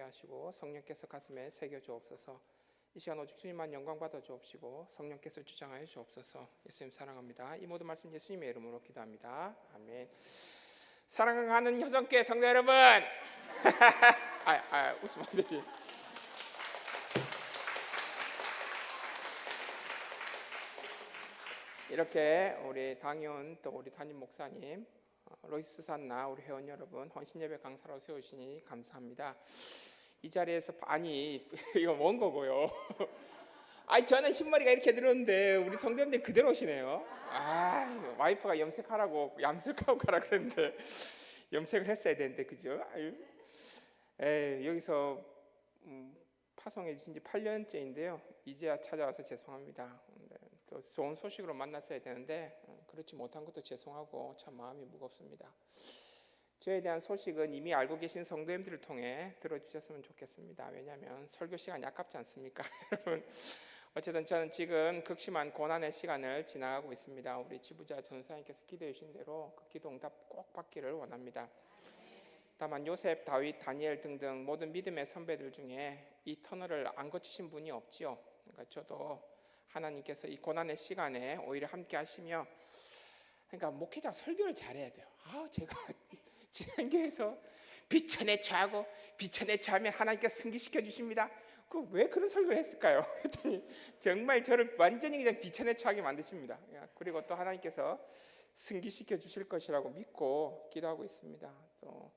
함께 하시고 성령께서 가슴에 새겨 주옵소서. 이 시간 오직 주님만 영광 받아 주옵시고 성령께서 주장하여 주옵소서. 예수님 사랑합니다. 이 모든 말씀 예수님의 이름으로 기도합니다. 아멘. 사랑하는 효성교회 성도 여러분, 웃으면 안 되지. 이렇게 우리 당연 또 우리 담임 목사님, 로이스 산나 우리 회원 여러분 헌신예배 강사로 세우시니 감사합니다. 이 자리에서 이거 뭔 거고요? 저는 흰머리가 이렇게 들었는데 우리 성도님들 그대로 오시네요. 와이프가 염색하라고 염색하고 가라 그랬는데 염색을 했어야 되는데 그죠? 여기서 파송해주신 지 8년째인데요. 이제야 찾아와서 죄송합니다. 또 좋은 소식으로 만났어야 되는데 그렇지 못한 것도 죄송하고 참 마음이 무겁습니다. 저에 대한 소식은 이미 알고 계신 성도님들을 통해 들어주셨으면 좋겠습니다. 왜냐하면 설교 시간이 아깝지 않습니까? 여러분, 어쨌든 저는 지금 극심한 고난의 시간을 지나가고 있습니다. 우리 지부자 전사님께서 기도해 주신 대로 그 기도 응답 꼭 받기를 원합니다. 다만 요셉, 다윗, 다니엘 등등 모든 믿음의 선배들 중에 이 터널을 안 거치신 분이 없지요. 그러니까 저도 하나님께서 이 고난의 시간에 오히려 함께 하시며, 그러니까 목회자 설교를 잘해야 돼요. 제가 지난교회에서 비천에 처하고 비천에 처하면 하나님께서 승리시켜 주십니다. 왜 그런 설교를 했을까요? 그랬더니 정말 저를 완전히 그냥 비천에 처하게 만드십니다. 그리고 또 하나님께서 승리시켜 주실 것이라고 믿고 기도하고 있습니다. 또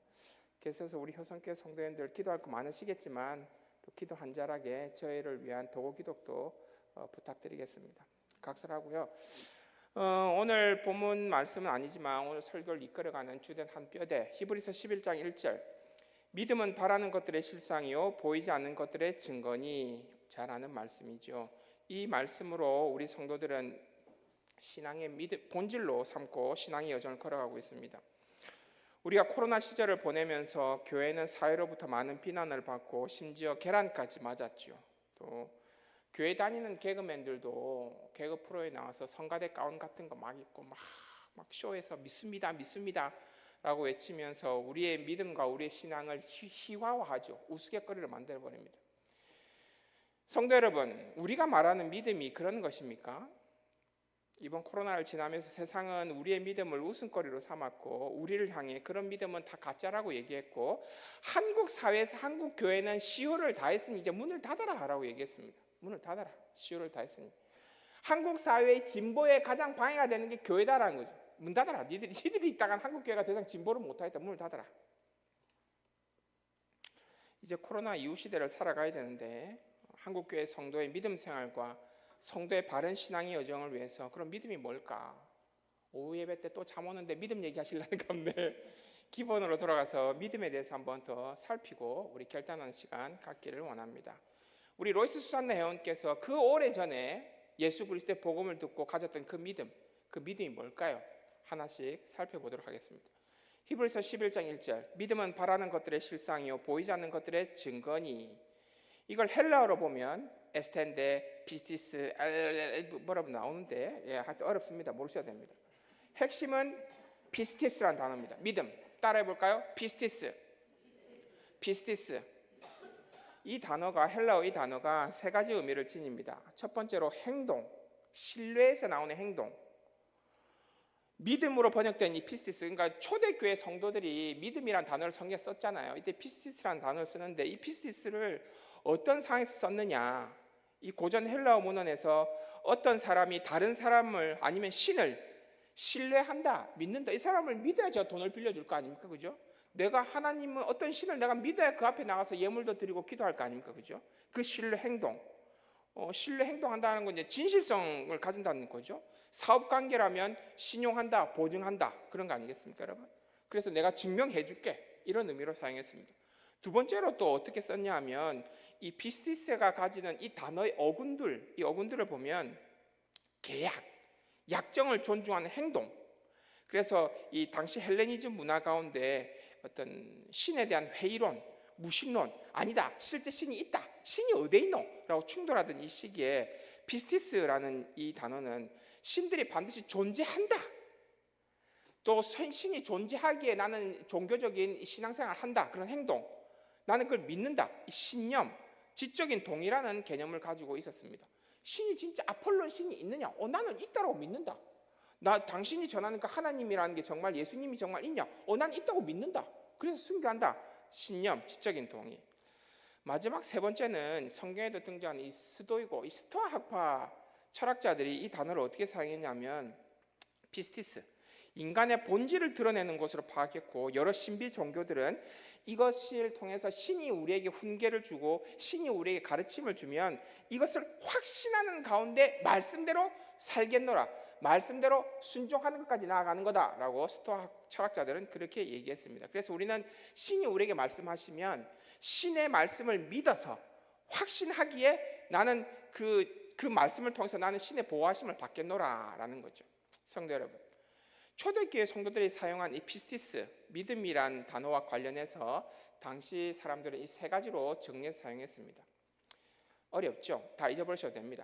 계속해서 우리 효성교회 성도님들 기도할 거 많으시겠지만 또 기도 한 자락에 저희를 위한 도구 기독도 부탁드리겠습니다. 각설하고요. 오늘 본문 말씀은 아니지만 오늘 설교를 이끌어가는 주된 한 뼈대 히브리서 11장 1절 믿음은 바라는 것들의 실상이요 보이지 않는 것들의 증거니 잘 아는 말씀이죠. 이 말씀으로 우리 성도들은 신앙의 본질로 삼고 신앙의 여정을 걸어가고 있습니다. 우리가 코로나 시절을 보내면서 교회는 사회로부터 많은 비난을 받고 심지어 계란까지 맞았죠. 또 교회 다니는 개그맨들도 개그 프로에 나와서 성가대 가운 같은 거 막 입고 막 쇼에서 믿습니다 라고 외치면서 우리의 믿음과 우리의 신앙을 희화화하죠. 우스갯거리를 만들어버립니다. 성도 여러분, 우리가 말하는 믿음이 그런 것입니까? 이번 코로나를 지나면서 세상은 우리의 믿음을 웃음거리로 삼았고 우리를 향해 그런 믿음은 다 가짜라고 얘기했고 한국 사회에서 한국 교회는 시효를 다했으니 이제 문을 닫아라 하라고 얘기했습니다. 문을 닫아라. 시효를 다했으니 한국 사회의 진보에 가장 방해가 되는 게 교회다라는 거죠. 문 닫아라. 니들이 있다간 한국 교회가 더 이상 진보를 못하겠다. 문을 닫아라. 이제 코로나 이후 시대를 살아가야 되는데 한국 교회 성도의 믿음 생활과 성도의 바른 신앙의 여정을 위해서 그럼 믿음이 뭘까? 오후 예배 때 또 잠 오는데 믿음 얘기하시려는 건데 기본으로 돌아가서 믿음에 대해서 한번 더 살피고 우리 결단하는 시간 갖기를 원합니다. 우리 로이스 수산나 회원께서 그 오래전에 예수 그리스도의 복음을 듣고 가졌던 그 믿음이 뭘까요? 하나씩 살펴보도록 하겠습니다. 히브리서 11장 1절 믿음은 바라는 것들의 실상이요 보이지 않는 것들의 증거니. 이걸 헬라어로 보면 에스텐데 피스티스 뭐라고 나오는데 하여튼 어렵습니다. 모르셔도 됩니다. 핵심은 피스티스라는 단어입니다. 믿음 따라해볼까요? 피스티스. 이 단어가 헬라어 이 단어가 세 가지 의미를 지닙니다. 첫 번째로 행동, 신뢰에서 나오는 행동. 믿음으로 번역된 이 피스티스, 그러니까 초대교회 성도들이 믿음이란 단어를 성경에 썼잖아요. 이때 피스티스라는 단어를 쓰는데 이 피스티스를 어떤 상황에서 썼느냐? 이 고전 헬라어 문헌에서 어떤 사람이 다른 사람을 아니면 신을 신뢰한다, 믿는다. 이 사람을 믿어야 제가 돈을 빌려줄 거 아닙니까, 그죠? 내가 하나님은 어떤 신을 내가 믿어야 그 앞에 나가서 예물도 드리고 기도할 거 아닙니까, 그죠? 그 신뢰 행동, 신뢰 행동한다는 건 이제 진실성을 가진다는 거죠. 사업 관계라면 신용한다, 보증한다 그런 거 아니겠습니까, 여러분? 그래서 내가 증명해줄게 이런 의미로 사용했습니다. 두 번째로 또 어떻게 썼냐 하면 이 피스티스가 가지는 이 단어의 어근들, 이 어근들을 보면 계약, 약정을 존중하는 행동. 그래서 이 당시 헬레니즘 문화 가운데 어떤 신에 대한 회의론, 무신론, 아니다, 실제 신이 있다, 신이 어디에 있노? 라고 충돌하던 이 시기에 피스티스라는 이 단어는 신들이 반드시 존재한다, 또 신이 존재하기에 나는 종교적인 신앙생활을 한다, 그런 행동, 나는 그걸 믿는다. 이 신념, 지적인 동의라는 개념을 가지고 있었습니다. 신이 진짜 아폴론 신이 있느냐? 나는 있다고 믿는다. 당신이 전하는 그 하나님이라는 게 정말 예수님이 정말 있냐? 난 있다고 믿는다. 그래서 순교한다. 신념, 지적인 동의. 마지막 세 번째는 성경에도 등장하는 이 스도이고, 이 스토아 학파 철학자들이 이 단어를 어떻게 사용했냐면 피스티스, 인간의 본질을 드러내는 것으로 파악했고, 여러 신비 종교들은 이것을 통해서 신이 우리에게 훈계를 주고 신이 우리에게 가르침을 주면 이것을 확신하는 가운데 말씀대로 살겠노라, 말씀대로 순종하는 것까지 나아가는 거다라고 스토아 철학자들은 그렇게 얘기했습니다. 그래서 우리는 신이 우리에게 말씀하시면 신의 말씀을 믿어서 확신하기에 나는 그 말씀을 통해서 나는 신의 보호하심을 받겠노라라는 거죠. 성도 여러분, 초대교회 성도들이 사용한 이 피스티스, 믿음이란 단어와 관련해서 당시 사람들은 이 세 가지로 정리해서 사용했습니다. 어렵죠? 다 잊어버리셔도 됩니다.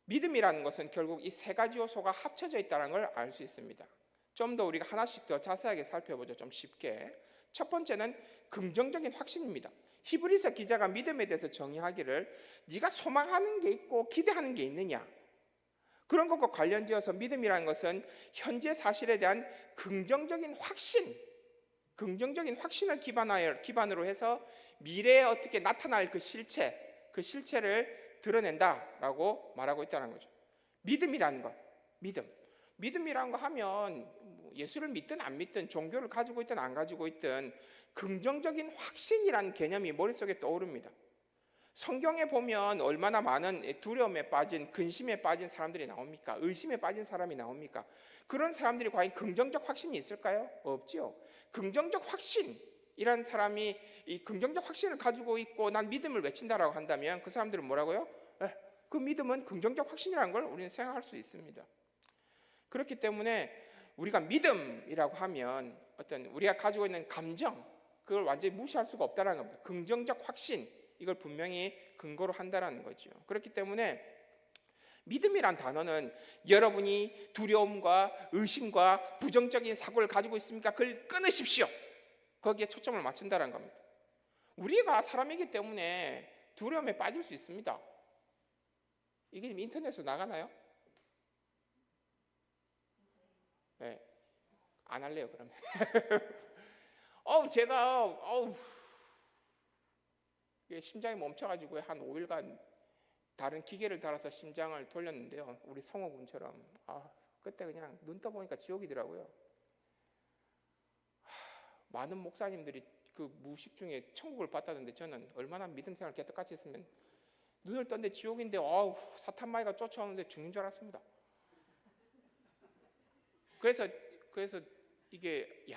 믿음이라는 것은 결국 이 세 가지 요소가 합쳐져 있다는 걸 알 수 있습니다. 좀 더 우리가 하나씩 더 자세하게 살펴보죠. 좀 쉽게. 첫 번째는 긍정적인 확신입니다. 히브리서 기자가 믿음에 대해서 정의하기를 네가 소망하는 게 있고 기대하는 게 있느냐, 그런 것과 관련되어서 믿음이라는 것은 현재 사실에 대한 긍정적인 확신을 기반으로 해서 미래에 어떻게 나타날 그 실체를 드러낸다라고 말하고 있다는 거죠. 믿음이라는 것, 믿음이라는 거 하면 예수를 믿든 안 믿든, 종교를 가지고 있든 안 가지고 있든 긍정적인 확신이라는 개념이 머릿속에 떠오릅니다. 성경에 보면 얼마나 많은 두려움에 빠진, 근심에 빠진 사람들이 나옵니까? 의심에 빠진 사람이 나옵니까? 그런 사람들이 과연 긍정적 확신이 있을까요? 없지요. 긍정적 확신이라는 사람이 이 긍정적 확신을 가지고 있고 난 믿음을 외친다라고 한다면 그 사람들은 뭐라고요? 그 믿음은 긍정적 확신이라는 걸 우리는 생각할 수 있습니다. 그렇기 때문에 우리가 믿음이라고 하면 어떤 우리가 가지고 있는 감정, 그걸 완전히 무시할 수가 없다는 겁니다. 긍정적 확신, 이걸 분명히 근거로 한다는 거죠. 그렇기 때문에 믿음이란 단어는 여러분이 두려움과 의심과 부정적인 사고를 가지고 있습니까? 그걸 끊으십시오. 거기에 초점을 맞춘다는 겁니다. 우리가 사람이기 때문에 두려움에 빠질 수 있습니다. 이게 인터넷으로 나가나요? 네, 안 할래요 그러면. 심장이 멈춰가지고 한 5일간 다른 기계를 달아서 심장을 돌렸는데요. 우리 성호 군처럼 그때 그냥 눈 떠보니까 지옥이더라고요. 많은 목사님들이 그 무식 중에 천국을 봤다던데 저는 얼마나 믿음 생활 개떡같이 했으면 눈을 떴는데 지옥인데 사탄 마귀가 쫓아오는데 죽는 줄 알았습니다. 그래서 이게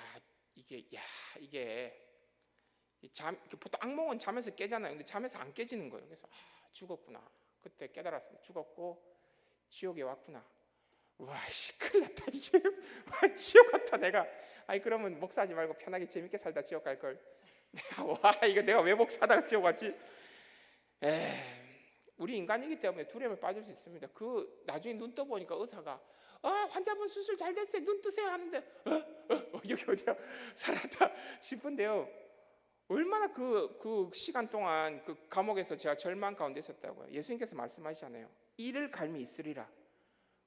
보통 악몽은 잠에서 깨잖아요. 근데 잠에서 안 깨지는 거예요. 그래서 죽었구나. 그때 깨달았습니다. 죽었고 지옥에 왔구나. 큰일 났다. 지옥 같다 내가. 그러면 목사하지 말고 편하게 재밌게 살다 지옥 갈 걸. 이거 내가 왜 목사하다가 지옥 왔지? 우리 인간이기 때문에 두려움에 빠질 수 있습니다. 나중에 눈 떠보니까 의사가 환자분 수술 잘 됐어요. 눈 뜨세요 하는데 여기 어디야? 살았다 싶은데요. 얼마나 그 시간 동안 그 감옥에서 제가 절망 가운데 있었다고요. 예수님께서 말씀하시잖아요. 이를 갈미 있으리라.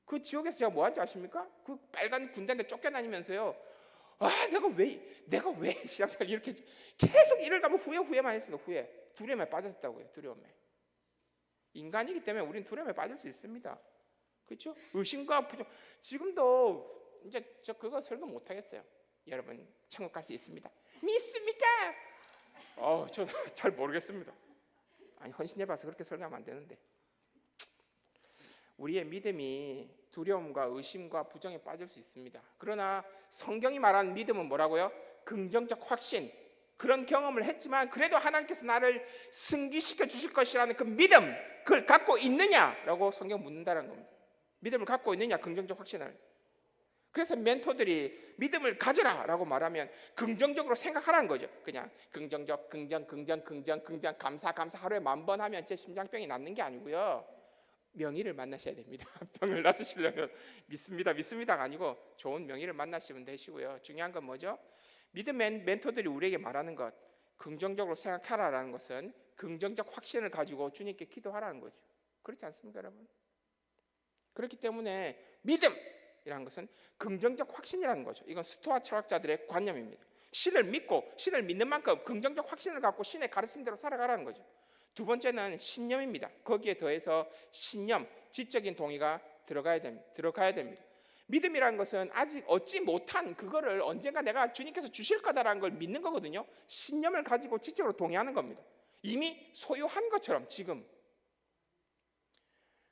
그 지옥에서 제가 뭐 한 줄 아십니까? 그 빨간 군대인데 쫓겨다니면서요. 내가 왜 신앙생활 이렇게 계속 이를 가면 후회만 했습니다. 두려움에 빠졌다고요. 두려움에. 인간이기 때문에 우리는 두려움에 빠질 수 있습니다. 그렇죠? 의심과 부정. 지금도 이제 저 그거 설교 못 하겠어요. 여러분 천국 갈 수 있습니다. 믿습니까? 저는 잘 모르겠습니다. 헌신해봐서 그렇게 설교하면 안 되는데. 우리의 믿음이 두려움과 의심과 부정에 빠질 수 있습니다. 그러나 성경이 말하는 믿음은 뭐라고요? 긍정적 확신. 그런 경험을 했지만 그래도 하나님께서 나를 승리시켜 주실 것이라는 그 믿음, 그걸 갖고 있느냐라고 성경 묻는다는 겁니다. 믿음을 갖고 있느냐, 긍정적 확신을. 그래서 멘토들이 믿음을 가져라라고 말하면 긍정적으로 생각하라는 거죠. 그냥 긍정, 감사 하루에 10,000번 하면 제 심장병이 낫는 게 아니고요. 명의를 만나셔야 됩니다. 병을 낫으시려면 믿습니다가 아니고 좋은 명의를 만나시면 되시고요. 중요한 건 뭐죠? 믿음 멘토들이 우리에게 말하는 것, 긍정적으로 생각하라라는 것은 긍정적 확신을 가지고 주님께 기도하라는 거죠. 그렇지 않습니까, 여러분? 그렇기 때문에 믿음이라는 것은 긍정적 확신이라는 거죠. 이건 스토아 철학자들의 관념입니다. 신을 믿고 신을 믿는 만큼 긍정적 확신을 갖고 신의 가르침대로 살아가라는 거죠. 두 번째는 신념입니다. 거기에 더해서 신념, 지적인 동의가 들어가야 됩니다. 믿음이라는 것은 아직 얻지 못한 그거를 언젠가 내가 주님께서 주실 거다라는 걸 믿는 거거든요. 신념을 가지고 지적으로 동의하는 겁니다. 이미 소유한 것처럼 지금.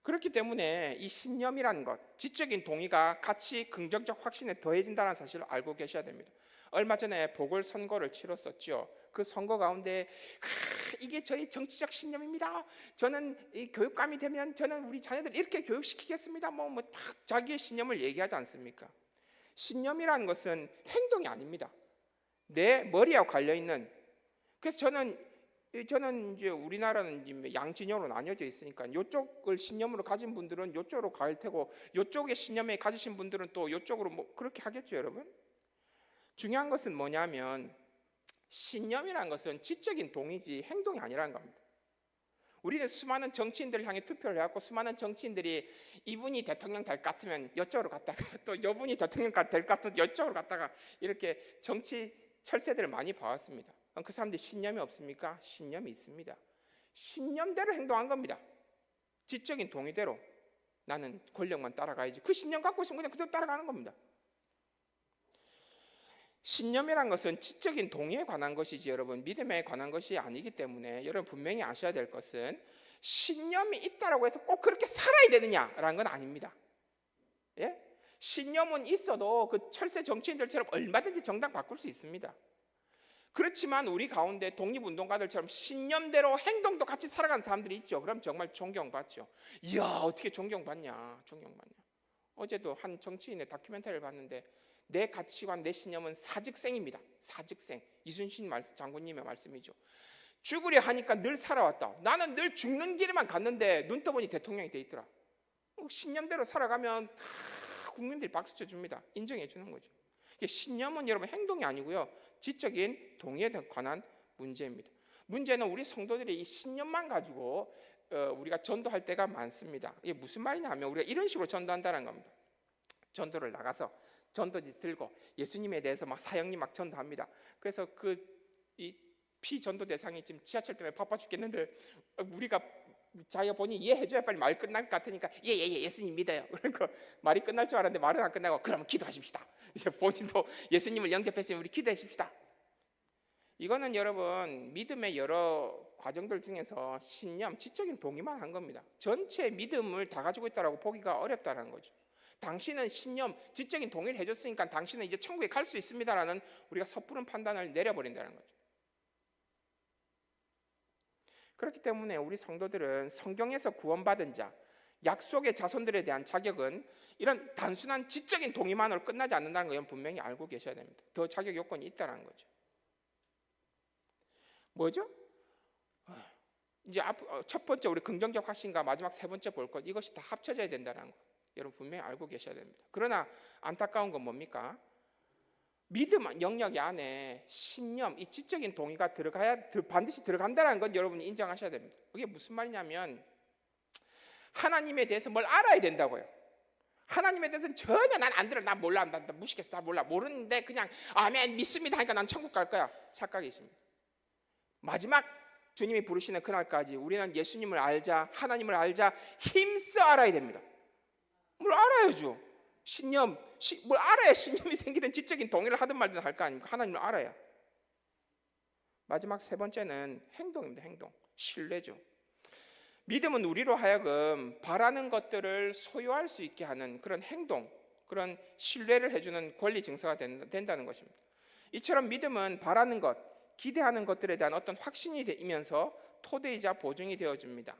그렇기 때문에 이 신념이라는 것, 지적인 동의가 같이 긍정적 확신에 더해진다는 사실을 알고 계셔야 됩니다. 얼마 전에 보궐선거를 치렀었죠. 그 선거 가운데 이게 저희 정치적 신념입니다. 저는 이 교육감이 되면 저는 우리 자녀들 이렇게 교육시키겠습니다. 딱 자기의 신념을 얘기하지 않습니까? 신념이라는 것은 행동이 아닙니다. 내 머리와 관련 있는. 그래서 저는 이제 우리나라는 이제 양진영으로 나뉘어져 있으니까 이쪽을 신념으로 가진 분들은 이쪽으로 갈 테고 이쪽의 신념에 가지신 분들은 또 이쪽으로 그렇게 하겠죠, 여러분. 중요한 것은 뭐냐면 신념이라는 것은 지적인 동의지 행동이 아니라는 겁니다. 우리는 수많은 정치인들을 향해 투표를 해갖고 수많은 정치인들이 이분이 대통령 될 것 같으면 이쪽으로 갔다가 또 이분이 대통령 될 것 같으면 이쪽으로 갔다가 이렇게 정치 철새들을 많이 봐왔습니다. 그 사람들이 신념이 없습니까? 신념이 있습니다. 신념대로 행동한 겁니다. 지적인 동의대로 나는 권력만 따라가야지. 그 신념 갖고 있으면 그냥 그대로 따라가는 겁니다. 신념이란 것은 지적인 동의에 관한 것이지 여러분 믿음에 관한 것이 아니기 때문에 여러분 분명히 아셔야 될 것은 신념이 있다라고 해서 꼭 그렇게 살아야 되느냐라는 건 아닙니다. 예? 신념은 있어도 그 철새 정치인들처럼 얼마든지 정당 바꿀 수 있습니다. 그렇지만 우리 가운데 독립운동가들처럼 신념대로 행동도 같이 살아가는 사람들이 있죠. 그럼 정말 존경받죠. 이야 어떻게 존경받냐. 어제도 한 정치인의 다큐멘터리를 봤는데 내 가치관, 내 신념은 사직생입니다. 사직생. 이순신 장군님의 말씀이죠. 죽으려 하니까 늘 살아왔다. 나는 늘 죽는 길에만 갔는데 눈 떠보니 대통령이 돼 있더라. 신념대로 살아가면 다 국민들이 박수 쳐줍니다. 인정해 주는 거죠. 신념은 여러분 행동이 아니고요. 지적인 동의에 관한 문제입니다. 문제는 우리 성도들이 이 신념만 가지고 우리가 전도할 때가 많습니다. 이게 무슨 말이냐면 우리가 이런 식으로 전도한다는 겁니다. 전도를 나가서 전도지 들고 예수님에 대해서 막 사형님 막 전도합니다. 그래서 이 피전도 대상이 지금 지하철 때문에 바빠 죽겠는데 우리가 자기가 본인이 이해해줘야 빨리 말 끝날 것 같으니까 예수님 믿어요. 그러니까 말이 끝날 줄 알았는데 말은 안 끝나고 그럼 기도하십시다. 이제 본인도 예수님을 영접했으면 우리 기도하십시다. 이거는 여러분 믿음의 여러 과정들 중에서 신념, 지적인 동의만 한 겁니다. 전체 믿음을 다 가지고 있다고 보기가 어렵다는 거죠. 당신은 신념, 지적인 동의를 해줬으니까 당신은 이제 천국에 갈 수 있습니다라는 우리가 섣부른 판단을 내려버린다는 거죠. 그렇기 때문에 우리 성도들은 성경에서 구원받은 자, 약속의 자손들에 대한 자격은 이런 단순한 지적인 동의만으로 끝나지 않는다는 걸 분명히 알고 계셔야 됩니다. 더 자격 요건이 있다는 거죠. 뭐죠? 이제 첫 번째 우리 긍정적 확신과 마지막 세 번째 볼 것, 이것이 다 합쳐져야 된다는 것 여러분 분명히 알고 계셔야 됩니다. 그러나 안타까운 건 뭡니까? 믿음 영역 안에 신념, 이 지적인 동의가 반드시 들어간다는 건 여러분이 인정하셔야 됩니다. 그게 무슨 말이냐면 하나님에 대해서 뭘 알아야 된다고요. 하나님에 대해서는 전혀 난 안 들어, 난 몰라, 난 무식해서 난 몰라, 모르는데 그냥 아멘 믿습니다 하니까 난 천국 갈 거야. 착각이십니다. 마지막 주님이 부르시는 그날까지 우리는 예수님을 알자, 하나님을 알자 힘써 알아야 됩니다. 뭘 알아야죠. 신념, 뭘 알아야 신념이 생기든 지적인 동의를 하든 말든 할 거 아닙니까? 하나님을 알아야. 마지막 세 번째는 행동입니다. 행동, 신뢰죠. 믿음은 우리로 하여금 바라는 것들을 소유할 수 있게 하는 그런 행동, 그런 신뢰를 해주는 권리 증서가 된다는 것입니다. 이처럼 믿음은 바라는 것, 기대하는 것들에 대한 어떤 확신이 되면서 토대이자 보증이 되어줍니다.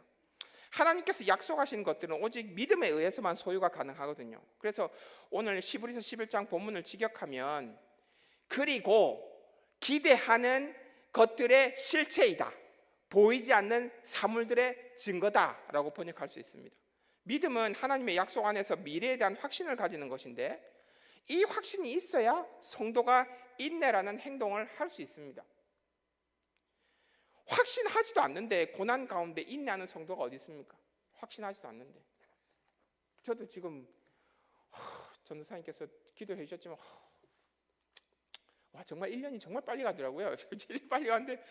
하나님께서 약속하신 것들은 오직 믿음에 의해서만 소유가 가능하거든요. 그래서 오늘 히브리서 11장 본문을 직역하면 그리고 기대하는 것들의 실체이다, 보이지 않는 사물들의 증거다라고 번역할 수 있습니다. 믿음은 하나님의 약속 안에서 미래에 대한 확신을 가지는 것인데 이 확신이 있어야 성도가 인내라는 행동을 할 수 있습니다. 확신하지도 않는데 고난 가운데 인내하는 성도가 어디 있습니까? 확신하지도 않는데. 저도 지금 전도사님께서 기도해 주셨지만 와, 정말 1년이 정말 빨리 가더라고요. 제일 빨리 가는데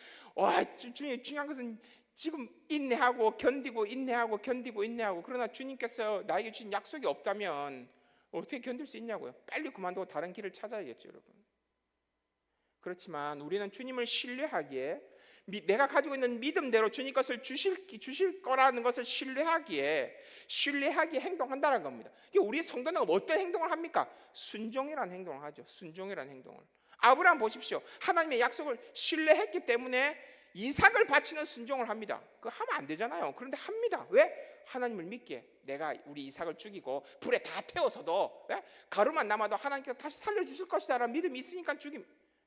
중요한 것은 지금 인내하고 견디고 인내하고 견디고 인내하고. 그러나 주님께서 나에게 주신 약속이 없다면 어떻게 견딜 수 있냐고요. 빨리 그만두고 다른 길을 찾아야겠죠, 여러분. 그렇지만 우리는 주님을 신뢰하기에, 내가 가지고 있는 믿음대로 주님 것을 주실 거라는 것을 신뢰하기에 행동한다는 겁니다. 우리 성도는 어떤 행동을 합니까? 순종이라는 행동을 하죠. 순종이라는 행동을. 아브라함 보십시오. 하나님의 약속을 신뢰했기 때문에 이삭을 바치는 순종을 합니다. 그거 하면 안 되잖아요. 그런데 합니다. 왜? 하나님을 믿기에. 내가 우리 이삭을 죽이고 불에 다 태워서도 가루만 남아도 하나님께서 다시 살려주실 것이다 라는 믿음이 있으니까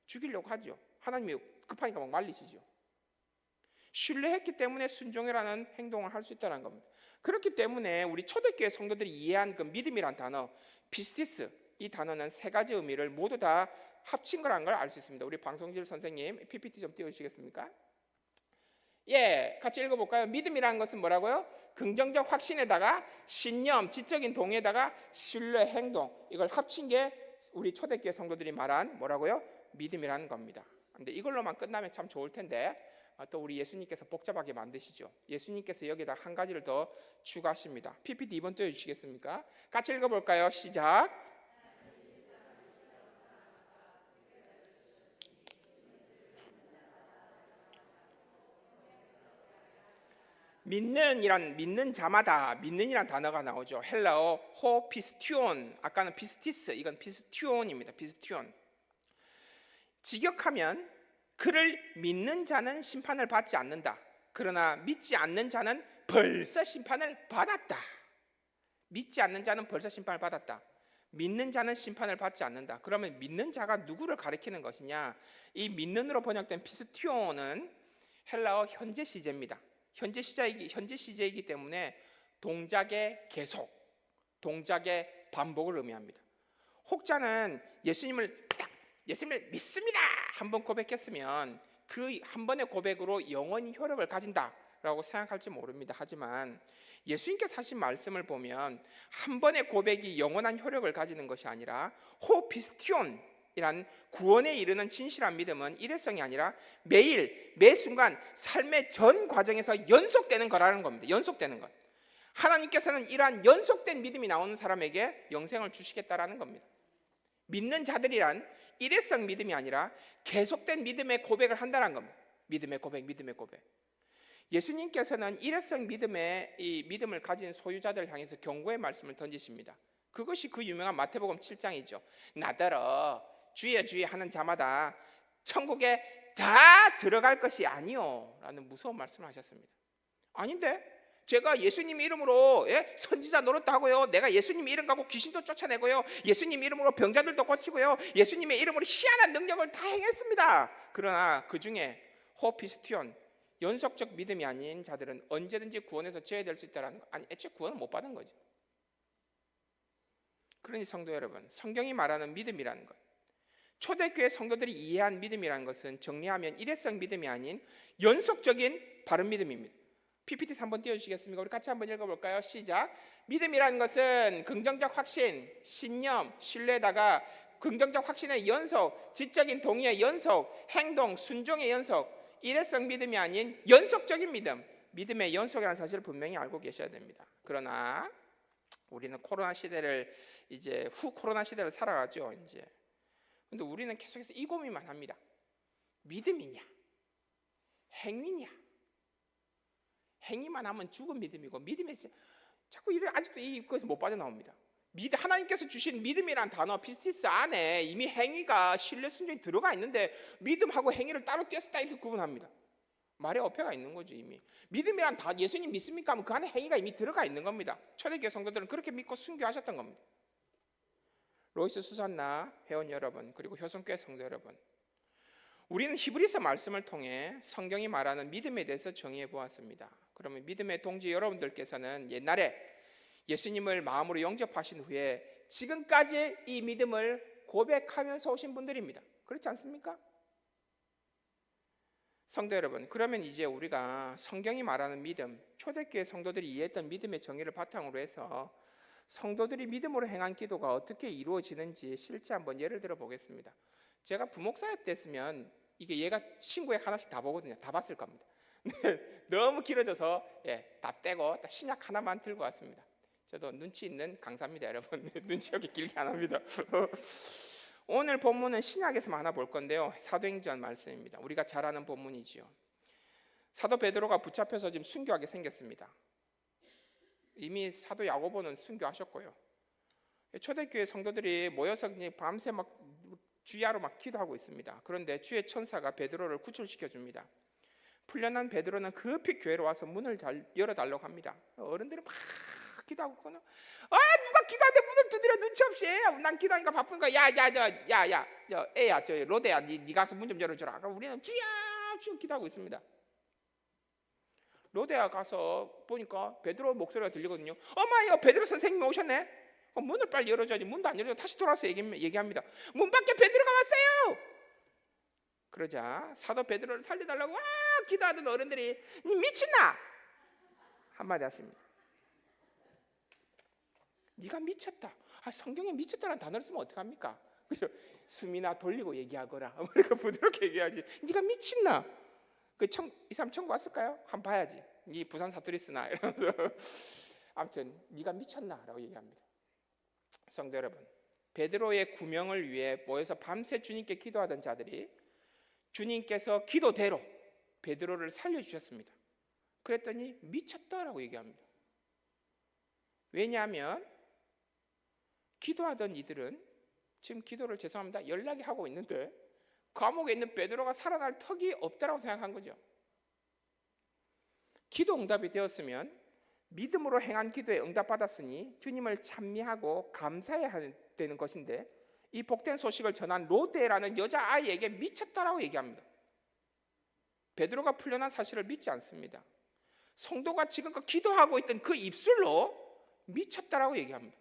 죽이려고 하죠. 하나님이 급하니까 막 말리시죠. 신뢰했기 때문에 순종이라는 행동을 할 수 있다는 겁니다. 그렇기 때문에 우리 초대교회 성도들이 이해한 그 믿음이란 단어, 피스티스, 이 단어는 세 가지 의미를 모두 다 합친 거라는 걸 알 수 있습니다. 우리 방송질 선생님 PPT 좀 띄워주시겠습니까? 예, 같이 읽어볼까요? 믿음이라는 것은 뭐라고요? 긍정적 확신에다가 신념, 지적인 동의에다가 신뢰, 행동, 이걸 합친 게 우리 초대교회 성도들이 말한 뭐라고요? 믿음이라는 겁니다. 근데 이걸로만 끝나면 참 좋을 텐데 또 우리 예수님께서 복잡하게 만드시죠. 예수님께서 여기다 한 가지를 더 추가하십니다. PPT 2번 띄워주시겠습니까? 같이 읽어볼까요? 시작. 믿는 자마다, 믿는이란 단어가 나오죠. 헬라어 호 피스티온, 아까는 피스티스, 이건 피스티온입니다. 피스티온. 직역하면 그를 믿는 자는 심판을 받지 않는다. 그러나 믿지 않는 자는 벌써 심판을 받았다. 믿지 않는 자는 벌써 심판을 받았다. 믿는 자는 심판을 받지 않는다. 그러면 믿는 자가 누구를 가리키는 것이냐? 이 믿는으로 번역된 피스티온은 헬라어 현재 시제입니다. 현재 시제이기 때문에 동작의 계속, 동작의 반복을 의미합니다. 혹자는 예수님을 믿습니다 한번 고백했으면 그 한 번의 고백으로 영원히 효력을 가진다라고 생각할지 모릅니다. 하지만 예수님께서 하신 말씀을 보면 한 번의 고백이 영원한 효력을 가지는 것이 아니라 호피스티온 이란 구원에 이르는 진실한 믿음은 일회성이 아니라 매일 매 순간 삶의 전 과정에서 연속되는 거라는 겁니다. 연속되는 것. 하나님께서는 이러한 연속된 믿음이 나오는 사람에게 영생을 주시겠다라는 겁니다. 믿는 자들이란 일회성 믿음이 아니라 계속된 믿음의 고백을 한다는 겁니다. 믿음의 고백, 믿음의 고백. 예수님께서는 일회성 믿음의 이 믿음을 가진 소유자들 향해서 경고의 말씀을 던지십니다. 그것이 그 유명한 마태복음 7장이죠. 나더러 주여 주여 하는 자마다 천국에 다 들어갈 것이 아니요 라는 무서운 말씀을 하셨습니다. 아닌데 제가 예수님 이름으로 선지자 노릇도 하고요, 내가 예수님 이름 갖고 귀신도 쫓아내고요, 예수님 이름으로 병자들도 고치고요, 예수님의 이름으로 희한한 능력을 다 행했습니다. 그러나 그 중에 호피스티온, 연속적 믿음이 아닌 자들은 언제든지 구원에서 제외될 수 있다는 거. 아니 애초에 구원을 못 받은 거죠. 그러니 성도 여러분, 성경이 말하는 믿음이라는 것, 초대교회 성도들이 이해한 믿음이라는 것은 정리하면 일회성 믿음이 아닌 연속적인 바른 믿음입니다. PPT 3번 띄워주시겠습니까? 우리 같이 한번 읽어볼까요? 시작. 믿음이라는 것은 긍정적 확신, 신념, 신뢰에다가 긍정적 확신의 연속, 지적인 동의의 연속, 행동, 순종의 연속, 일회성 믿음이 아닌 연속적인 믿음, 믿음의 연속이라는 사실을 분명히 알고 계셔야 됩니다. 그러나 우리는 코로나 시대를 이제 코로나 시대를 살아가죠. 이제. 근데 우리는 계속해서 이 고민만 합니다. 믿음이냐, 행위냐? 행위만 하면 죽은 믿음이고, 믿음이 자꾸 아직도 이것에서 못 빠져나옵니다. 하나님께서 주신 믿음이란 단어 피스티스 안에 이미 행위가 신뢰 순종이 들어가 있는데 믿음하고 행위를 따로 떼었다 이렇게 구분합니다. 말에 어폐가 있는 거죠. 이미 믿음이란 다 예수님 믿습니까 하면 그 안에 행위가 이미 들어가 있는 겁니다. 초대교회 성도들은 그렇게 믿고 순교하셨던 겁니다. 로이스 수산나 회원 여러분, 그리고 효성교회 성도 여러분, 우리는 히브리서 말씀을 통해 성경이 말하는 믿음에 대해서 정의해 보았습니다. 그러면 믿음의 동지 여러분들께서는 옛날에 예수님을 마음으로 영접하신 후에 지금까지 이 믿음을 고백하면서 오신 분들입니다. 그렇지 않습니까? 성도 여러분, 그러면 이제 우리가 성경이 말하는 믿음, 초대교회 성도들이 이해했던 믿음의 정의를 바탕으로 해서 성도들이 믿음으로 행한 기도가 어떻게 이루어지는지 실제 한번 예를 들어 보겠습니다. 제가 부목사였으면 이게 얘가 친구에 하나씩 다 보거든요. 다 봤을 겁니다. 너무 길어져서 다 떼고 신약 하나만 들고 왔습니다. 저도 눈치 있는 강사입니다, 여러분. 눈치 이렇게 길게 안 합니다. 오늘 본문은 신약에서만 하나 볼 건데요, 사도행전 말씀입니다. 우리가 잘 아는 본문이지요. 사도 베드로가 붙잡혀서 지금 순교하게 생겼습니다. 이미 사도 야고보는 순교하셨고요. 초대교회 성도들이 모여서 밤새 막 주야로 막 기도하고 있습니다. 그런데 주의 천사가 베드로를 구출시켜 줍니다. 풀려난 베드로는 급히 교회로 와서 문을 잘 열어달라고 합니다. 어른들이 막 기도하고 있거든요. 누가 기도하는데 문을 두드려 눈치 없이. 난 기도하니까 바쁘니까 애야 저 로데야 니 가서 문 좀 열어줘라. 그럼 우리는 주야 기도하고 있습니다. 로데야 가서 보니까 베드로 목소리가 들리거든요. 어머요, 베드로 선생님이 오셨네. 문을 빨리 열어줘야지. 문도 안 열어줘. 다시 돌아와서 얘기합니다. 문 밖에 베드로가 왔어요. 그러자 사도 베드로를 살려달라고 기도하던 어른들이 니 미쳤나? 한마디 하십니다. 네가 미쳤다. 성경에 미쳤다는 단어를 쓰면 어떡합니까? 그래서 숨이나 돌리고 얘기하거라. 그러니까 부드럽게 얘기하지. 네가 미쳤나? 이 사람 천국 왔을까요? 한번 봐야지. 네 부산 사투리 쓰나? 이러면서 아무튼 네가 미쳤나라고 얘기합니다. 성도 여러분, 베드로의 구명을 위해 모여서 밤새 주님께 기도하던 자들이 주님께서 기도대로 베드로를 살려주셨습니다. 그랬더니 미쳤다라고 얘기합니다. 왜냐하면 기도하던 이들은 지금 기도를 죄송합니다 연락이 하고 있는데 감옥에 있는 베드로가 살아날 턱이 없다라고 생각한 거죠. 기도 응답이 되었으면 믿음으로 행한 기도에 응답받았으니 주님을 찬미하고 감사해야 되는 것인데 이 복된 소식을 전한 로데라는 여자아이에게 미쳤다라고 얘기합니다. 베드로가 풀려난 사실을 믿지 않습니다. 성도가 지금껏 기도하고 있던 그 입술로 미쳤다라고 얘기합니다.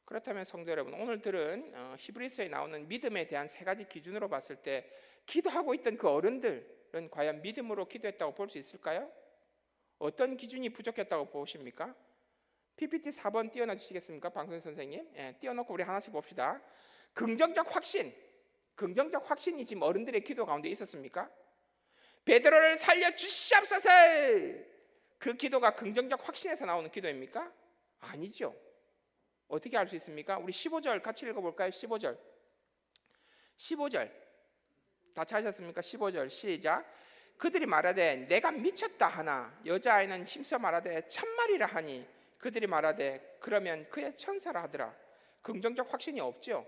그렇다면 성도 여러분, 오늘 들은 히브리서에 나오는 믿음에 대한 세 가지 기준으로 봤을 때 기도하고 있던 그 어른들은 과연 믿음으로 기도했다고 볼 수 있을까요? 어떤 기준이 부족했다고 보십니까? PPT 4번 띄워놔 주시겠습니까? 방송 선생님. 띄워놓고 우리 하나씩 봅시다. 긍정적 확신이 지금 어른들의 기도 가운데 있었습니까? 베드로를 살려주시옵소서. 그 기도가 긍정적 확신에서 나오는 기도입니까? 아니죠. 어떻게 알 수 있습니까? 우리 15절 같이 읽어볼까요? 15절 다 찾으셨습니까? 15절 시작. 그들이 말하되 내가 미쳤다 하나 여자아이는 힘써 말하되 참말이라 하니 그들이 말하되 그러면 그의 천사라 하더라. 긍정적 확신이 없죠.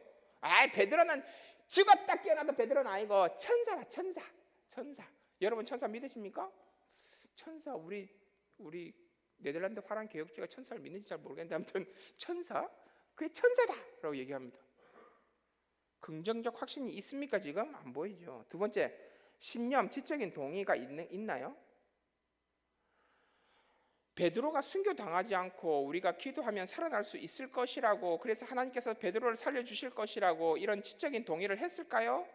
베드로는 죽었다 깨어나도 베드로는 아니고 천사다. 천사. 여러분 천사 믿으십니까? 천사 우리 네덜란드 화랑 개혁주가 천사를 믿는지 잘 모르겠는데 아무튼 천사? 그게 천사다라고 얘기합니다. 긍정적 확신이 있습니까? 지금 안 보이죠. 두 번째, 신념, 지적인 동의가 있나요? 베드로가 순교당하지 않고 우리가 기도하면 살아날 수 있을 것이라고, 그래서 하나님께서 베드로를 살려주실 것이라고 이런 지적인 동의를 했을까요?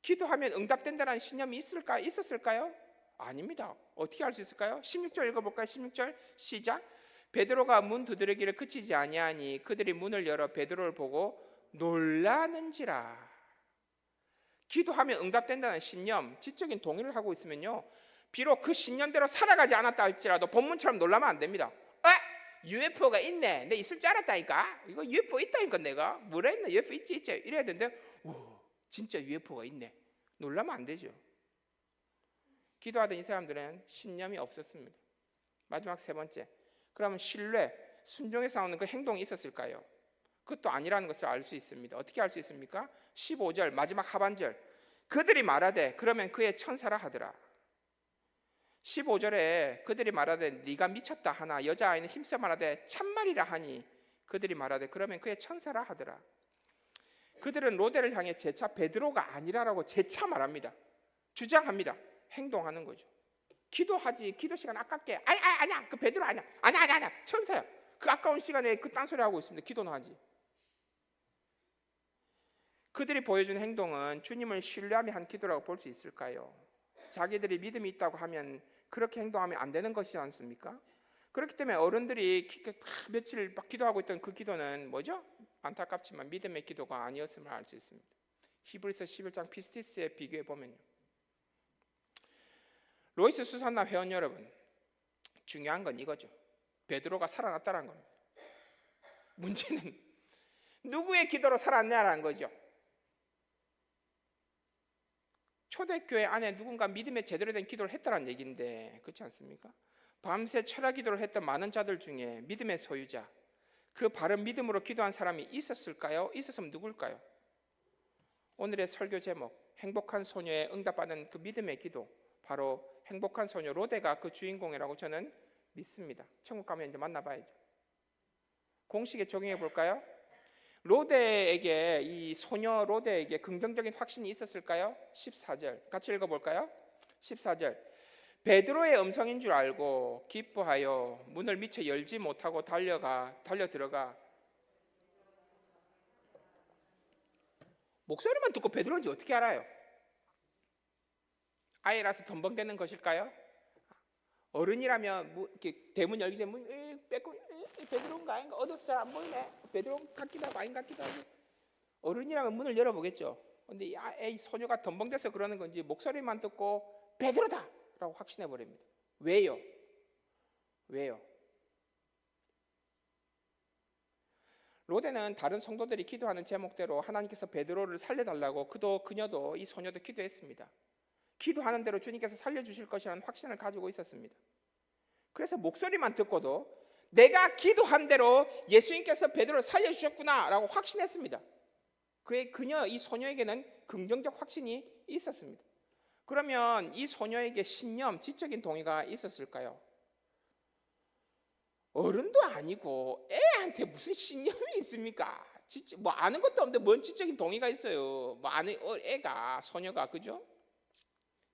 기도하면 응답된다는 신념이 있었을까요? 아닙니다. 어떻게 알 수 있을까요? 16절 읽어볼까요? 16절 시작. 베드로가 문 두드리기를 그치지 아니하니 그들이 문을 열어 베드로를 보고 놀라는지라. 기도하면 응답된다는 신념, 지적인 동의를 하고 있으면요, 비록 그 신념대로 살아가지 않았다 할지라도 본문처럼 놀라면 안 됩니다. UFO가 있네. 내 있을 줄 알았다니까. 이거 UFO 있다니까. 내가 뭐라 했나? UFO 있지 이래야 되는데 진짜 UFO가 있네. 놀라면 안 되죠. 기도하던 이 사람들은 신념이 없었습니다. 마지막 세 번째, 그러면 신뢰, 순종에서 나오는 그 행동이 있었을까요? 그것도 아니라는 것을 알 수 있습니다. 어떻게 알 수 있습니까? 15절 마지막 하반절, 그들이 말하되 그러면 그의 천사라 하더라. 15절에 그들이 말하되 네가 미쳤다 하나 여자아이는 힘써 말하되 참말이라 하니 그들이 말하되 그러면 그의 천사라 하더라. 그들은 로데를 향해 재차 베드로가 아니라라고 재차 말합니다. 주장합니다. 행동하는 거죠. 기도하지, 기도 시간 아깝게. 아니야, 그 베드로 아니야. 아니야, 천사야. 그 아까운 시간에 그 딴소리 하고 있습니다. 기도는 하지. 그들이 보여준 행동은 주님을 신뢰하며 한 기도라고 볼 수 있을까요? 자기들이 믿음이 있다고 하면 그렇게 행동하면 안 되는 것이지 않습니까? 그렇기 때문에 어른들이 며칠 막 기도하고 있던 그 기도는 뭐죠? 안타깝지만 믿음의 기도가 아니었음을 알 수 있습니다. 히브리서 11장 피스티스에 비교해 보면요, 로이스 수산나 회원 여러분, 중요한 건 이거죠. 베드로가 살아났다는 겁니다. 문제는 누구의 기도로 살았냐라는 거죠. 초대교회 안에 누군가 믿음에 제대로 된 기도를 했다는 얘기인데, 그렇지 않습니까? 밤새 철야 기도를 했던 많은 자들 중에 믿음의 소유자, 그 바른 믿음으로 기도한 사람이 있었을까요? 있었으면 누굴까요? 오늘의 설교 제목, 행복한 소녀의 응답받은 그 믿음의 기도, 바로 행복한 소녀 로데가 그 주인공이라고 저는 믿습니다. 천국 가면 이제 만나봐야죠. 공식에 적용해 볼까요? 로데에게, 이 소녀 로데에게 긍정적인 확신이 있었을까요? 14절 같이 읽어볼까요? 14절, 베드로의 음성인 줄 알고 기뻐하여 문을 미처 열지 못하고 달려 들어가. 목소리만 듣고 베드로인지 어떻게 알아요? 아이라서 덤벙대는 것일까요? 어른이라면 이렇게 대문 열기 전에 문 뺏고 베드로인가 아닌가 어두워서 잘 안 보이네, 베드로 같기도 하고 아닌 같기도 하고. 어른이라면 문을 열어보겠죠. 근데 이 소녀가 덤벙대서 그러는 건지 목소리만 듣고 베드로다 라고 확신해 버립니다. 왜요? 로데는 다른 성도들이 기도하는 제목대로 하나님께서 베드로를 살려달라고 그녀도 이 소녀도 기도했습니다. 기도하는 대로 주님께서 살려주실 것이라는 확신을 가지고 있었습니다. 그래서 목소리만 듣고도 내가 기도한 대로 예수님께서 베드로를 살려주셨구나 라고 확신했습니다. 이 소녀에게는 긍정적 확신이 있었습니다. 그러면 이 소녀에게 신념, 지적인 동의가 있었을까요? 어른도 아니고 애한테 무슨 신념이 있습니까? 뭐 아는 것도 없는데 뭔 지적인 동의가 있어요. 뭐 애가, 소녀가, 그죠?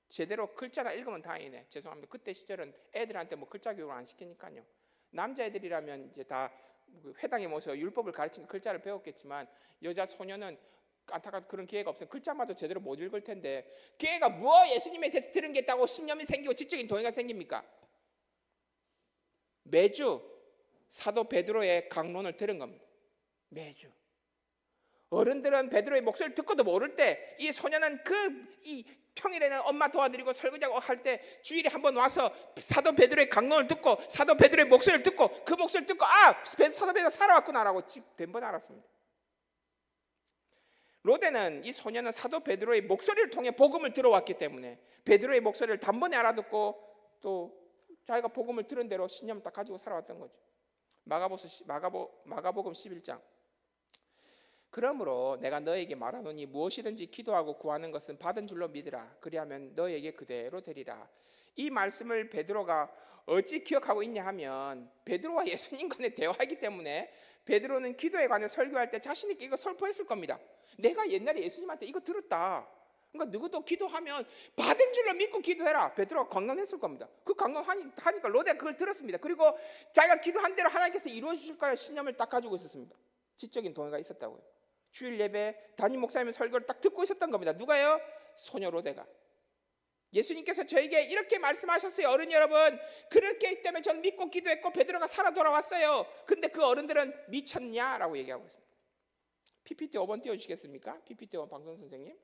제대로 글자나 읽으면 다행이네. 죄송합니다. 그때 시절은 애들한테 뭐 글자 교육을 안 시키니까요. 남자애들이라면 이제 다 회당에 모셔 율법을 가르치는 글자를 배웠겠지만, 여자 소녀는 안타깝게 그런 기회가 없어요. 글자마저 제대로 못 읽을 텐데 걔가 뭐 예수님에 대해서 들은 게 있다고 신념이 생기고 지적인 동의가 생깁니까? 매주 사도 베드로의 강론을 들은 겁니다. 매주. 어른들은 베드로의 목소리를 듣고도 모를 때, 이 소녀는 이 평일에는 엄마 도와드리고 설거지하고 할 때 주일에 한번 와서 사도 베드로의 강론을 듣고 사도 베드로의 목소리를 듣고 그 목소리를 듣고 사도 베드로가 살아왔구나라고 된 번 알았습니다. 로데는, 이 소녀는 사도 베드로의 목소리를 통해 복음을 들어왔기 때문에 베드로의 목소리를 단번에 알아듣고 또 자기가 복음을 들은 대로 신념을 딱 가지고 살아왔던 거죠. 마가복음 11장, 그러므로 내가 너에게 말하노니 무엇이든지 기도하고 구하는 것은 받은 줄로 믿으라. 그리하면 너에게 그대로 되리라. 이 말씀을 베드로가 어찌 기억하고 있냐 하면, 베드로와 예수님 간의 대화이기 때문에 베드로는 기도에 관해 설교할 때 자신 있게 이거 설포했을 겁니다. 내가 옛날에 예수님한테 이거 들었다. 그러니까 누구도 기도하면 받은 줄로 믿고 기도해라. 베드로가 강론했을 겁니다. 그 강론하니까 로데가 그걸 들었습니다. 그리고 자기가 기도한 대로 하나님께서 이루어 주실 거라는 신념을 딱 가지고 있었습니다. 지적인 동의가 있었다고요. 주일 예배 담임 목사님의 설교를 딱 듣고 있었던 겁니다. 누가요? 소녀 로데가. 예수님께서 저에게 이렇게 말씀하셨어요. 어른 여러분, 그렇기 때문에 전 믿고 기도했고 베드로가 살아 돌아왔어요. 근데 그 어른들은 미쳤냐라고 얘기하고 있습니다. PPT 5번 띄워주시겠습니까? PPT 5번 방송 선생님.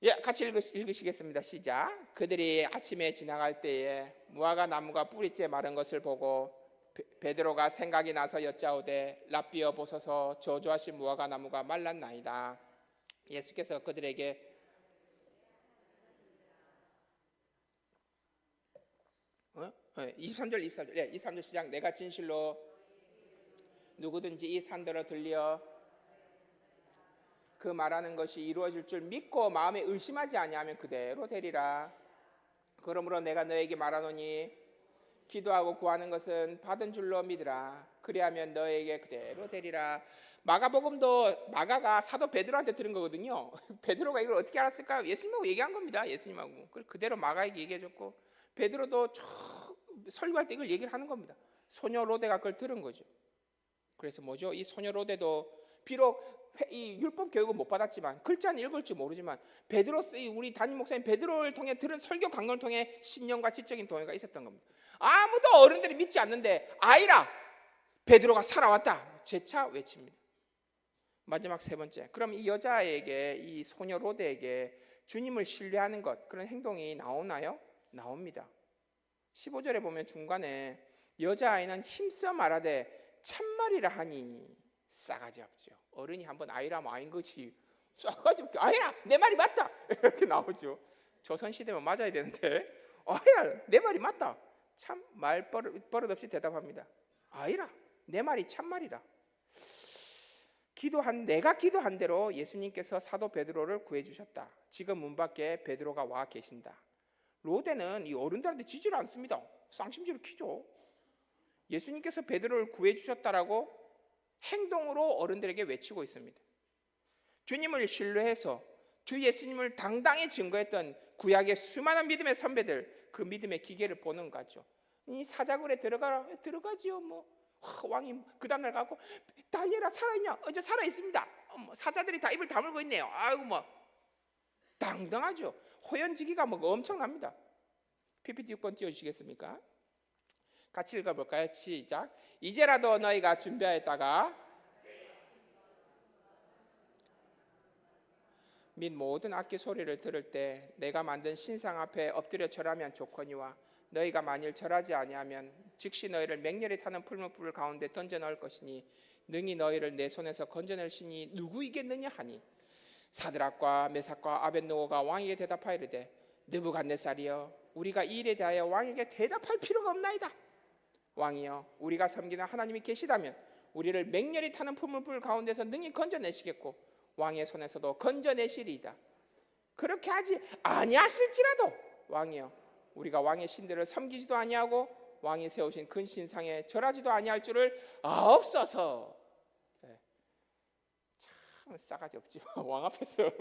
예, 같이 읽으시겠습니다. 시작. 그들이 아침에 지나갈 때에 무화과 나무가 뿌리째 마른 것을 보고 베드로가 생각이 나서 여짜오되 랍비여 보소서, 저주하신 무화과 나무가 말랐나이다. 예수께서 그들에게 23절 24절, 예, 23절 시작. 내가 진실로 누구든지 이 산더러 들려 그 말하는 것이 이루어질 줄 믿고 마음에 의심하지 아니하면 그대로 되리라. 그러므로 내가 너에게 말하노니 기도하고 구하는 것은 받은 줄로 믿으라. 그리하면 너에게 그대로 되리라. 마가복음도 마가가 사도 베드로한테 들은 거거든요. 베드로가 이걸 어떻게 알았을까요? 예수님하고 얘기한 겁니다. 예수님하고. 그대로 마가에게 얘기해줬고, 베드로도 설교할 때 이걸 얘기를 하는 겁니다. 소녀 로데가 그걸 들은 거죠. 그래서 뭐죠? 이 소녀 로데도 비록 이 율법 교육을 못 받았지만 글자는 읽을 줄 모르지만 우리 담임 목사님 베드로를 통해 들은 설교 강론을 통해 신령과 지적인 동요가 있었던 겁니다. 아무도 어른들이 믿지 않는데 아이라 베드로가 살아왔다 재차 외칩니다. 마지막 세 번째, 그럼 이 여자에게, 이 소녀 로데에게 주님을 신뢰하는 것, 그런 행동이 나오나요? 나옵니다. 15절에 보면 중간에 여자아이는 힘써 말하되 참말이라 하니 싸가지 없죠. 어른이 한번 아이라면 아인 것이 싸가지 없게 아이라 내 말이 맞다 이렇게 나오죠. 조선시대면 맞아야 되는데 아이라 내 말이 맞다 참 버릇없이 대답합니다. 아이라 내 말이 참말이라. 내가 기도한 대로 예수님께서 사도 베드로를 구해주셨다. 지금 문 밖에 베드로가 와 계신다. 로데는 이 어른들한테 지지를 않습니다. 쌍심지를 키죠. 예수님께서 베드로를 구해주셨다라고 행동으로 어른들에게 외치고 있습니다. 주님을 신뢰해서 주 예수님을 당당히 증거했던 구약의 수많은 믿음의 선배들, 그 믿음의 기계를 보는 거죠. 이 사자굴에 들어가지요. 왕이 그 다음날 가고 다니엘아 살아있냐? 어제 살아있습니다. 사자들이 다 입을 다물고 있네요. 아이고 당당하죠. 호연지기가 엄청납니다. PPT 6번 띄워주시겠습니까? 같이 읽어볼까요? 시작. 이제라도 너희가 준비하였다가 및 모든 악기 소리를 들을 때 내가 만든 신상 앞에 엎드려 절하면 좋거니와 너희가 만일 절하지 아니하면 즉시 너희를 맹렬히 타는 풀무불 가운데 던져 넣을 것이니 능히 너희를 내 손에서 건져낼 신이 누구이겠느냐 하니 사드락과 메삭과 아벳느고가 왕에게 대답하이르되 느부갓네살이여 우리가 이 일에 대하여 왕에게 대답할 필요가 없나이다. 왕이여 우리가 섬기는 하나님이 계시다면 우리를 맹렬히 타는 풀무불 가운데서 능히 건져내시겠고 왕의 손에서도 건져내시리이다. 그렇게 하지 아니하실지라도 왕이여 우리가 왕의 신들을 섬기지도 아니하고 왕이 세우신 근 신상에 절하지도 아니할 줄을 아옵소서. 참 싸가지 없지. 왕 앞에서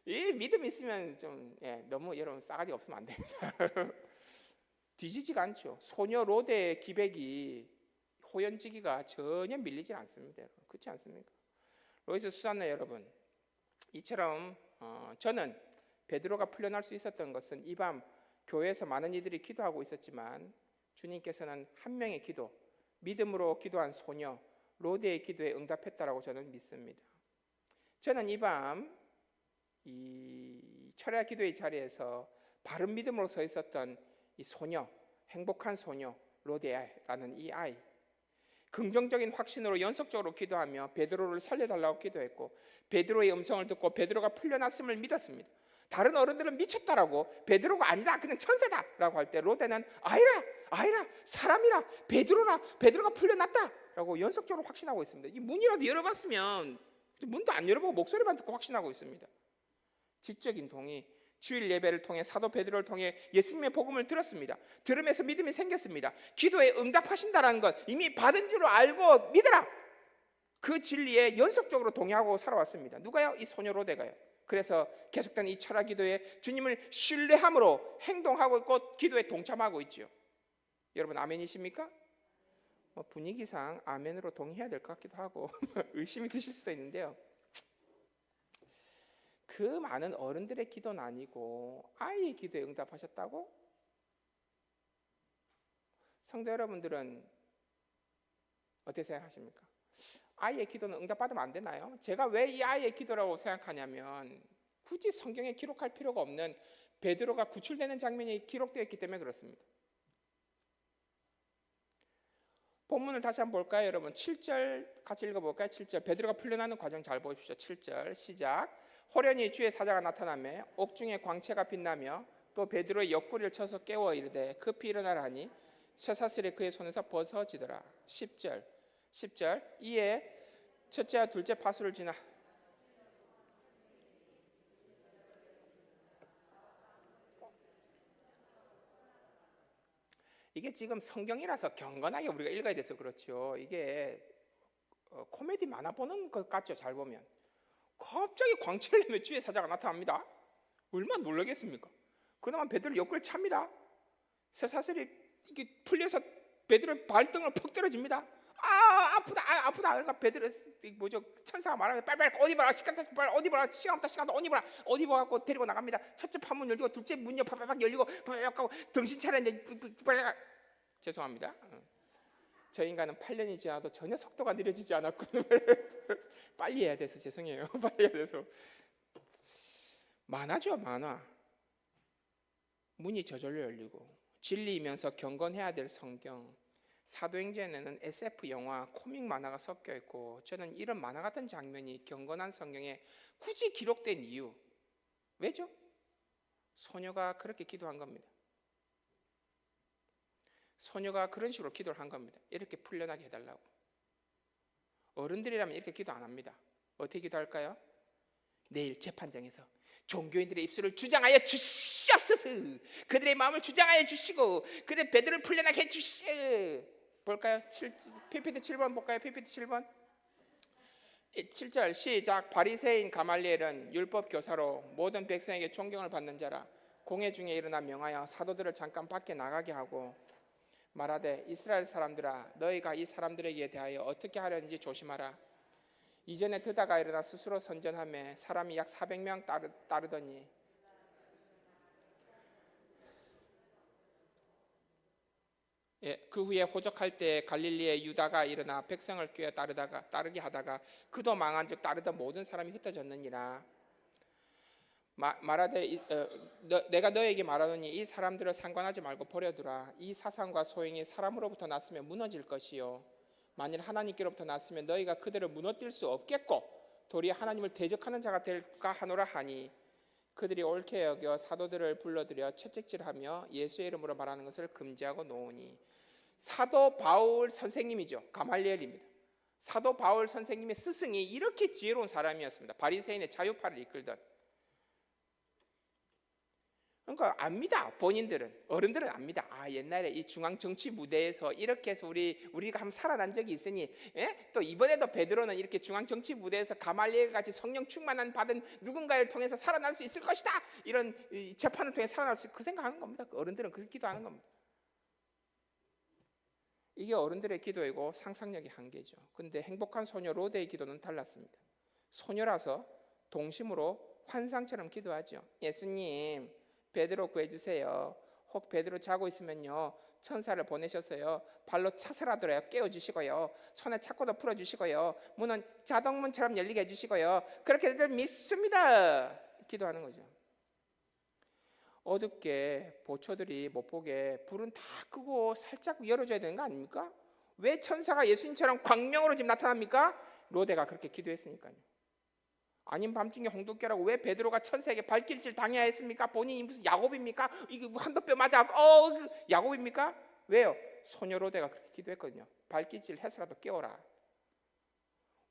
이 믿음 있으면 좀 너무 여러분 싸가지 없으면 안 됩니다. 뒤지지가 않죠. 소녀 로데의 기백이 호연지기가 전혀 밀리지 않습니다. 그렇지 않습니까? 로이스 수산나 여러분, 이처럼 저는 베드로가 풀려날 수 있었던 것은 이 밤 교회에서 많은 이들이 기도하고 있었지만 주님께서는 한 명의 기도, 믿음으로 기도한 소녀 로데의 기도에 응답했다라고 저는 믿습니다. 저는 이 밤 이 철야 기도의 자리에서 바른 믿음으로 서 있었던 이 소녀, 행복한 소녀 로데라는 이 아이, 긍정적인 확신으로 연속적으로 기도하며 베드로를 살려달라고 기도했고 베드로의 음성을 듣고 베드로가 풀려났음을 믿었습니다. 다른 어른들은 미쳤다라고, 베드로가 아니다 그냥 천사다라고 할 때 로데는 아이라 사람이라 베드로가 풀려났다라고 연속적으로 확신하고 있습니다. 이 문이라도 열어봤으면 문도 안 열어보고 목소리만 듣고 확신하고 있습니다. 지적인 동의, 주일 예배를 통해 사도 베드로를 통해 예수님의 복음을 들었습니다. 들으면서 믿음이 생겼습니다. 기도에 응답하신다라는 것 이미 받은 줄 알고 믿어라. 그 진리에 연속적으로 동의하고 살아왔습니다. 누가요? 이 소녀 로데가요. 그래서 계속된 이 철야 기도에 주님을 신뢰함으로 행동하고 있고 기도에 동참하고 있죠. 여러분 아멘이십니까? 분위기상 아멘으로 동의해야 될 것 같기도 하고 의심이 드실 수도 있는데요. 그 많은 어른들의 기도는 아니고 아이의 기도에 응답하셨다고? 성도 여러분들은 어떻게 생각하십니까? 아이의 기도는 응답받으면 안 되나요? 제가 왜 이 아이의 기도라고 생각하냐면 굳이 성경에 기록할 필요가 없는 베드로가 구출되는 장면이 기록되어 있기 때문에 그렇습니다. 본문을 다시 한번 볼까요, 여러분? 7절 같이 읽어볼까요? 7절 베드로가 풀려나는 과정 잘 보십시오. 7절 시작. 호련히 주의 사자가 나타나며 옥중에 광채가 빛나며 또 베드로의 옆구리를 쳐서 깨워 이르되 급히 일어나라 하니 쇠사슬이 그의 손에서 벗어지더라. 10절 이에 첫째와 둘째 파수를 지나 이게 지금 성경이라서 경건하게 우리가 읽어야 돼서 그렇죠. 이게 코미디 만화 보는 것 같죠. 잘 보면 갑자기 광채를 내며 주의 사자가 나타납니다. 얼마나 놀라겠습니까? 그나마 베드로 옆구리를 찹니다. 쇠사슬이 이게 풀려서 베드로의 발등을 퍽 떨어집니다. 아프다. 그러니까 베드로 뭐죠? 천사가 말하면 빨리 어디 봐라. 시간 없다. 어디 봐갖고 데리고 나갑니다. 첫째 판문 열리고 둘째 문이 팍팍 열리고 팍팍 하고 정신 차려 이제 죄송합니다. 저 인간은 8년이 지나도 전혀 속도가 느려지지 않았고 빨리 해야 돼서 죄송해요. 빨리 해야 돼서 만화죠, 만화. 문이 저절로 열리고 진리이면서 경건해야 될 성경. 사도행전에는 SF 영화, 코믹 만화가 섞여 있고 저는 이런 만화 같은 장면이 경건한 성경에 굳이 기록된 이유 왜죠? 소녀가 그렇게 기도한 겁니다. 소녀가 그런 식으로 기도를 한 겁니다. 이렇게 풀려나게 해달라고. 어른들이라면 이렇게 기도 안 합니다. 어떻게 기도할까요? 내일 재판장에서 종교인들의 입술을 주장하여 주시옵소서. 그들의 마음을 주장하여 주시고 그들의 베드로를 풀려나게 해주시오. 볼까요? PPT 7번 볼까요? PPT 7번 7절 시작. 바리새인 가말리엘은 율법 교사로 모든 백성에게 존경을 받는 자라. 공회 중에 일어나 명하여 사도들을 잠깐 밖에 나가게 하고 말하되 이스라엘 사람들아 너희가 이 사람들에게 대하여 어떻게 하려는지 조심하라. 이전에 드다가 일어나 스스로 선전하며 사람이 약 400명 따르더니 그 후에 호적할 때 갈릴리의 유다가 일어나 백성을 꾀어 따르게 하다가 그도 망한즉 따르던 모든 사람이 흩어졌느니라. 말하되 내가 너에게 말하노니 이 사람들을 상관하지 말고 버려두라. 이 사상과 소행이 사람으로부터 났으면 무너질 것이요 만일 하나님께로부터 났으면 너희가 그들을 무너뜨릴 수 없겠고 도리어 하나님을 대적하는 자가 될까 하노라 하니 그들이 옳게 여겨 사도들을 불러들여 채찍질하며 예수의 이름으로 말하는 것을 금지하고 놓으니. 사도 바울 선생님이죠. 가말리엘입니다. 사도 바울 선생님의 스승이 이렇게 지혜로운 사람이었습니다. 바리새인의 자유파를 이끌던. 그러니까 압니다. 본인들은, 어른들은 압니다. 옛날에 이 중앙 정치 무대에서 이렇게 해서 우리가 한번 살아난 적이 있으니 또 이번에도 베드로는 이렇게 중앙 정치 무대에서 가말리엘 같이 성령 충만한 받은 누군가를 통해서 살아날 수 있을 것이다. 이런 재판을 통해 살아날 수 그 생각하는 겁니다. 어른들은 그렇게 기도하는 겁니다. 이게 어른들의 기도이고 상상력의 한계죠. 그런데 행복한 소녀 로데의 기도는 달랐습니다. 소녀라서 동심으로 환상처럼 기도하죠. 예수님 베드로 구해주세요. 혹 베드로 자고 있으면요 천사를 보내셔서요 발로 차서라도 깨워주시고요 손에 차고도 풀어주시고요 문은 자동문처럼 열리게 해주시고요 그렇게들 믿습니다. 기도하는 거죠. 어둡게 보초들이 못 보게 불은 다 끄고 살짝 열어줘야 되는 거 아닙니까? 왜 천사가 예수님처럼 광명으로 지금 나타납니까? 로데가 그렇게 기도했으니까요. 아닌 밤중에 홍두깨라고 왜 베드로가 천사에게 발길질 당해야 했습니까? 본인이 무슨 야곱입니까? 이게 한도뼈 맞아 야곱입니까? 왜요? 소녀 로데가 그렇게 기도했거든요. 발길질 해서라도 깨워라.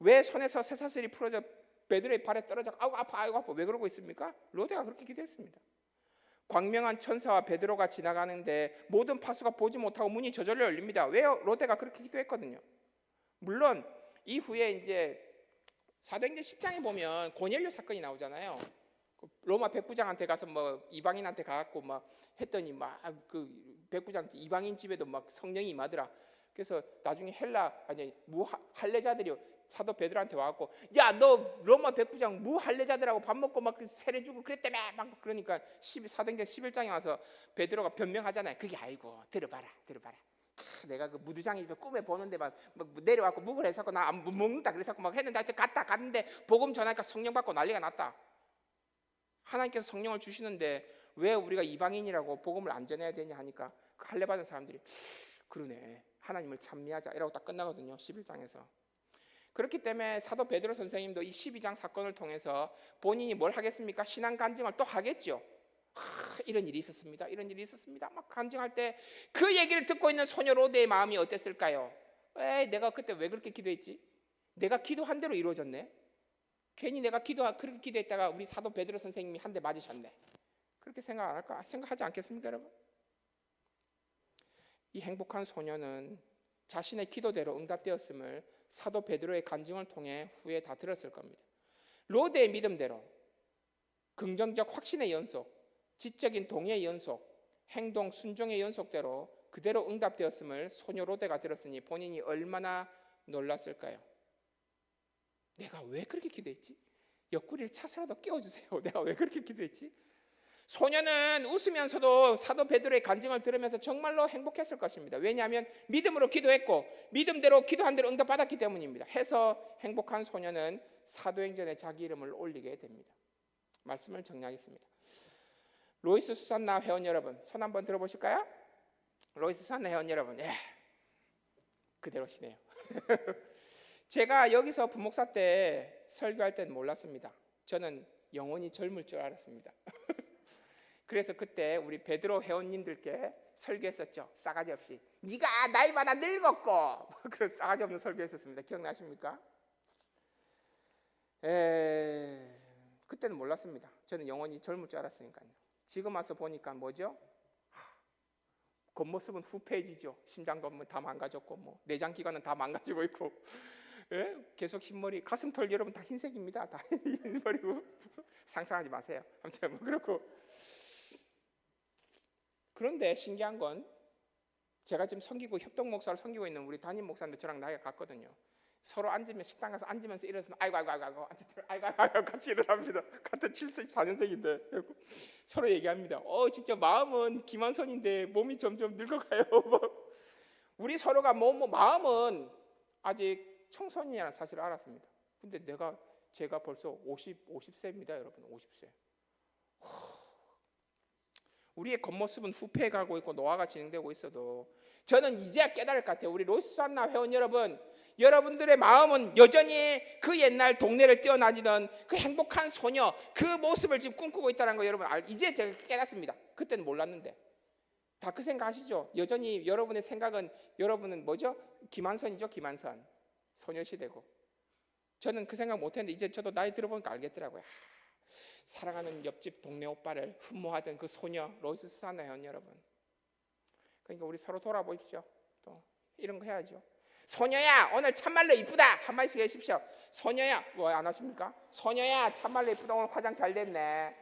왜 손에서 쇠사슬이 풀어져 베드로의 발에 떨어져 아이고 아파 왜 그러고 있습니까? 로데가 그렇게 기도했습니다. 광명한 천사와 베드로가 지나가는데 모든 파수가 보지 못하고 문이 저절로 열립니다. 왜요? 로데가 그렇게 기도했거든요. 물론 이후에 이제 사도행전 10장에 보면 고넬료 사건이 나오잖아요. 로마 백부장한테 가서 이방인한테 가갖고 했더니 그 백부장 이방인 집에도 성령이 임하더라. 그래서 나중에 할례자들이 사도 베드로한테 와갖고 야 너 로마 백부장 할례자들하고 밥 먹고 세례 주고 그랬다며 그러니까 사도행전 11장에 와서 베드로가 변명하잖아요. 그게 아니고 들어봐라. 내가 그 무두장이 꿈에 보는데 내려와서 묵을 해서 나 안 먹는다 그래서 했는데 갔는데 복음 전하니까 성령 받고 난리가 났다. 하나님께서 성령을 주시는데 왜 우리가 이방인이라고 복음을 안 전해야 되냐 하니까 그 할례 받은 사람들이 그러네 하나님을 찬미하자 이라고 딱 끝나거든요. 11장에서. 그렇기 때문에 사도 베드로 선생님도 이 12장 사건을 통해서 본인이 뭘 하겠습니까? 신앙 간증을 또 하겠죠. 이런 일이 있었습니다. 막 간증할 때 그 얘기를 듣고 있는 소녀 로데의 마음이 어땠을까요? 내가 그때 왜 그렇게 기도했지? 내가 기도한 대로 이루어졌네. 괜히 내가 그렇게 기도했다가 우리 사도 베드로 선생님이 한 대 맞으셨네. 그렇게 생각 안 할까? 생각하지 않겠습니까, 여러분? 이 행복한 소녀는 자신의 기도대로 응답되었음을 사도 베드로의 간증을 통해 후에 다 들었을 겁니다. 로데의 믿음대로 긍정적 확신의 연속, 지적인 동의의 연속, 행동 순종의 연속대로 그대로 응답되었음을 소녀 롯데가 들었으니 본인이 얼마나 놀랐을까요? 내가 왜 그렇게 기도했지? 옆구리를 차서라도 깨워주세요. 내가 왜 그렇게 기도했지? 소녀는 웃으면서도 사도 베드로의 간증을 들으면서 정말로 행복했을 것입니다. 왜냐하면 믿음으로 기도했고 믿음대로 기도한 대로 응답받았기 때문입니다. 해서 행복한 소녀는 사도행전에 자기 이름을 올리게 됩니다. 말씀을 정리하겠습니다. 로이스 수산나 회원 여러분, 손 한번 들어보실까요? 로이스 수산나 회원 여러분, 그대로시네요. 제가 여기서 부목사 때 설교할 때는 몰랐습니다. 저는 영원히 젊을 줄 알았습니다. 그래서 그때 우리 베드로 회원님들께 설교했었죠. 싸가지 없이 네가 나이 많아 늙었고 그런 싸가지 없는 설교했었습니다. 기억나십니까? 그때는 몰랐습니다. 저는 영원히 젊을 줄 알았으니까요. 지금 와서 보니까 뭐죠? 겉모습은 후패해지죠. 심장 건물 다 망가졌고 뭐 내장 기관은 다 망가지고 있고 계속 흰머리, 가슴털 여러분 다 흰색입니다. 다 흰머리고 상상하지 마세요. 아무튼 뭐 그렇고 그런데 신기한 건 제가 지금 섬기고 협동 목사를 섬기고 있는 우리 담임 목사님도 저랑 나이가 같거든요. 서로 앉으면 식당 가서 앉으면서 일어서면 아이고 같이 일어납니다. 같은 74년생인데 서로 얘기합니다. 진짜 마음은 김한선인데 몸이 점점 늙어가요. 우리 서로가 마음은 아직 청소년이라는 사실을 알았습니다. 근데 제가 벌써 50세입니다, 여러분. 50세. 우리의 겉모습은 후패해가고 있고 노화가 진행되고 있어도 저는 이제야 깨달을 것 같아요. 우리 로스산나 회원 여러분, 여러분들의 마음은 여전히 그 옛날 동네를 뛰어다니던 그 행복한 소녀 그 모습을 지금 꿈꾸고 있다는 거 여러분 이제 제가 깨닫습니다. 그때는 몰랐는데 다 그 생각하시죠? 여전히 여러분의 생각은 여러분은 뭐죠? 김한선이죠. 김한선 소녀시대고 저는 그 생각 못했는데 이제 저도 나이 들어보니까 알겠더라고요. 사랑하는 옆집 동네 오빠를 흠모하던 그 소녀 로이스 수산나 회원 여러분, 그러니까 우리 서로 돌아보십시오. 또 이런 거 해야죠. 소녀야 오늘 참말로 이쁘다 한마디씩 해주십시오. 소녀야 뭐 안 하십니까? 소녀야 참말로 이쁘다 오늘 화장 잘 됐네.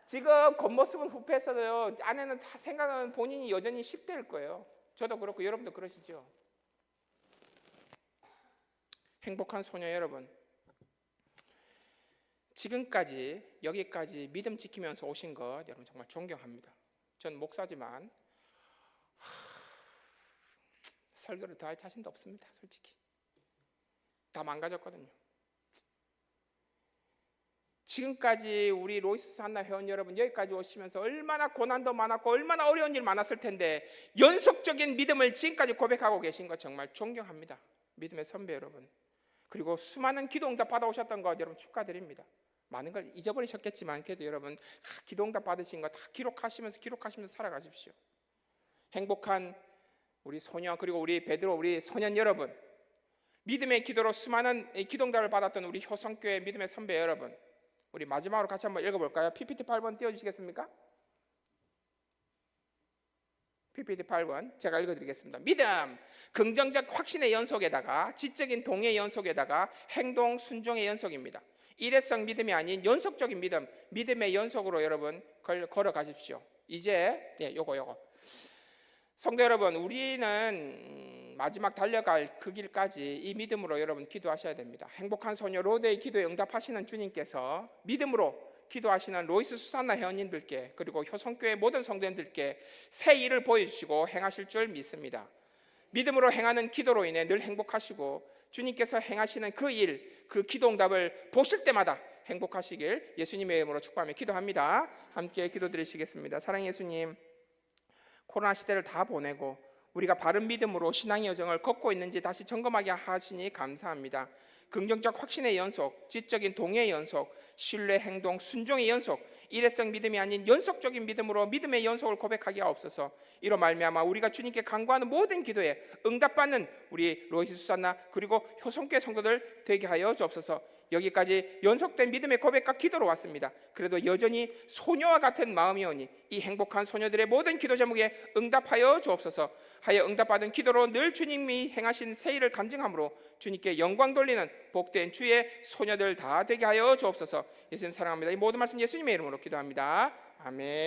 지금 겉모습은 후패했어도요 안에는 다 생각은 본인이 여전히 10대일 거예요. 저도 그렇고 여러분도 그러시죠. 행복한 소녀 여러분, 지금까지 여기까지 믿음 지키면서 오신 것 여러분 정말 존경합니다. 전 목사지만 설교를 더 할 자신도 없습니다. 솔직히 다 망가졌거든요. 지금까지 우리 로이스 산나 회원 여러분 여기까지 오시면서 얼마나 고난도 많았고 얼마나 어려운 일 많았을 텐데 연속적인 믿음을 지금까지 고백하고 계신 것 정말 존경합니다. 믿음의 선배 여러분, 그리고 수많은 기도 응답 받아오셨던 것 여러분 축하드립니다. 많은 걸 잊어버리셨겠지만 그래도 여러분 기도 응답 받으신 거 다 기록하시면서 살아가십시오. 행복한 우리 소녀 그리고 우리 베드로 우리 소년 여러분, 믿음의 기도로 수많은 기도 응답을 받았던 우리 효성교회 믿음의 선배 여러분, 우리 마지막으로 같이 한번 읽어볼까요? PPT 8번 띄워주시겠습니까? PPT 8번 제가 읽어드리겠습니다. 믿음, 긍정적 확신의 연속에다가 지적인 동의의 연속에다가 행동 순종의 연속입니다. 일회성 믿음이 아닌 연속적인 믿음, 믿음의 연속으로 여러분 걸어가십시오. 이제 요거 성도 여러분, 우리는 마지막 달려갈 그 길까지 이 믿음으로 여러분 기도하셔야 됩니다. 행복한 소녀 로데의 기도에 응답하시는 주님께서 믿음으로 기도하시는 로이스 수산나 회원님들께 그리고 효성교회 모든 성도님들께 새 일을 보여주시고 행하실 줄 믿습니다. 믿음으로 행하는 기도로 인해 늘 행복하시고 주님께서 행하시는 그 일, 그 기도 응답을 보실 때마다 행복하시길 예수님의 이름으로 축복하며 기도합니다. 함께 기도드리시겠습니다. 사랑의 예수님, 코로나 시대를 다 보내고 우리가 바른 믿음으로 신앙의 여정을 걷고 있는지 다시 점검하게 하시니 감사합니다. 긍정적 확신의 연속, 지적인 동의의 연속, 신뢰, 행동, 순종의 연속, 일회성 믿음이 아닌 연속적인 믿음으로 믿음의 연속을 고백하게 하옵소서. 이로 말미암아 우리가 주님께 간구하는 모든 기도에 응답받는 우리 로이스 수산나 그리고 효성교회 성도들 되게 하여 주옵소서. 여기까지 연속된 믿음의 고백과 기도로 왔습니다. 그래도 여전히 소녀와 같은 마음이오니 이 행복한 소녀들의 모든 기도 제목에 응답하여 주옵소서. 하여 응답받은 기도로 늘 주님이 행하신 새 일을 간증함으로 주님께 영광 돌리는 복된 주의 소녀들 다 되게 하여 주옵소서. 예수님 사랑합니다. 이 모든 말씀 예수님의 이름으로 기도합니다. 아멘.